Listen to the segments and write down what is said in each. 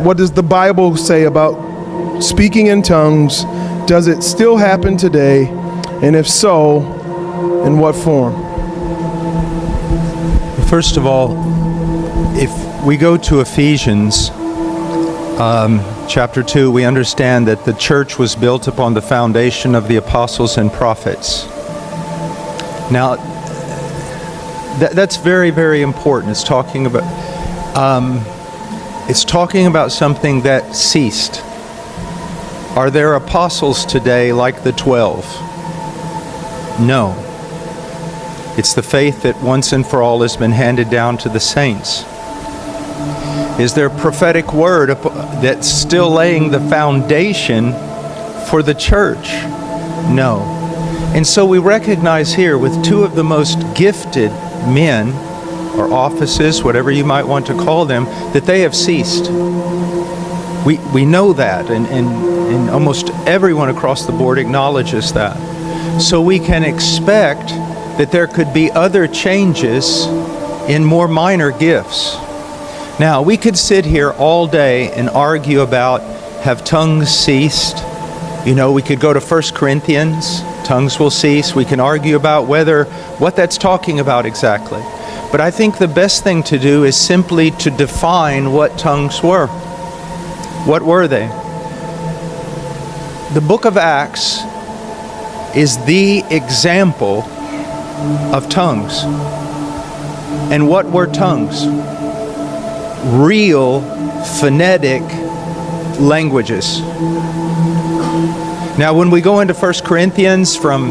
What does the Bible say about speaking in tongues? Does it still happen today? And if so, in what form? First of all, if we go to Ephesians chapter 2, we understand that the church was built upon the foundation of the apostles and prophets. Now, that's very, very important. It's talking about something that ceased. Are there apostles today like the 12? No. It's the faith that once and for all has been handed down to the saints. Is there a prophetic word that's still laying the foundation for the church? No. And so we recognize here with two of the most gifted men, or offices, whatever you might want to call them, that they have ceased. We know that, and almost everyone across the board acknowledges that. So we can expect that there could be other changes in more minor gifts. Now, we could sit here all day and argue about, have tongues ceased? You know, we could go to 1 Corinthians, tongues will cease. We can argue about what that's talking about exactly. But I think the best thing to do is simply to define what tongues were. What were they? The book of Acts is the example of tongues. And what were tongues? Real phonetic languages. Now, when we go into 1 Corinthians from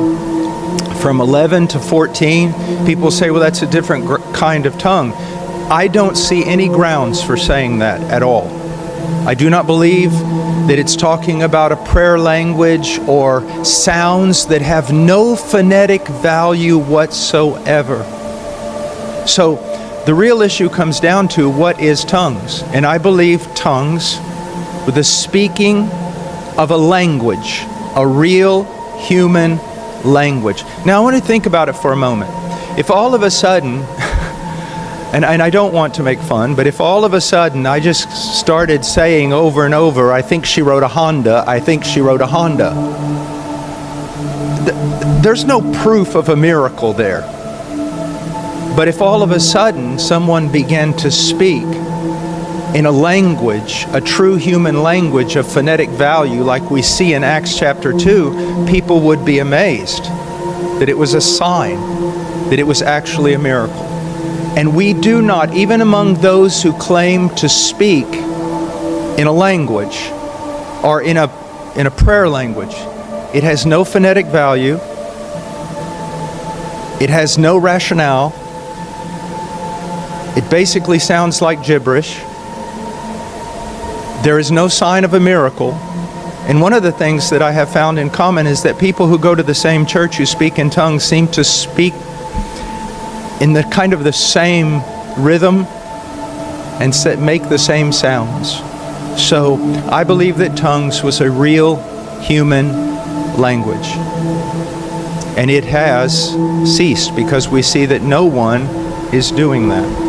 11 to 14, people say, well, that's a different kind of tongue. I don't see any grounds for saying that at all. I do not believe that it's talking about a prayer language or sounds that have no phonetic value whatsoever. So the real issue comes down to what is tongues. And I believe tongues with the speaking of a language, a real human language. Now I want to think about it for a moment. If all of a sudden, and I don't want to make fun, but if all of a sudden I just started saying over and over, I think she rode a Honda, I think she rode a Honda. There's no proof of a miracle there. But if all of a sudden someone began to speak in a language, a true human language of phonetic value like we see in Acts chapter 2, people would be amazed that it was a sign, that it was actually a miracle. And we do not, even among those who claim to speak in a language or in a prayer language, it has no phonetic value, it has no rationale, it basically sounds like gibberish. There is no sign of a miracle. And one of the things that I have found in common is that people who go to the same church who speak in tongues seem to speak in the kind of the same rhythm and make the same sounds. So I believe that tongues was a real human language. And it has ceased because we see that no one is doing that.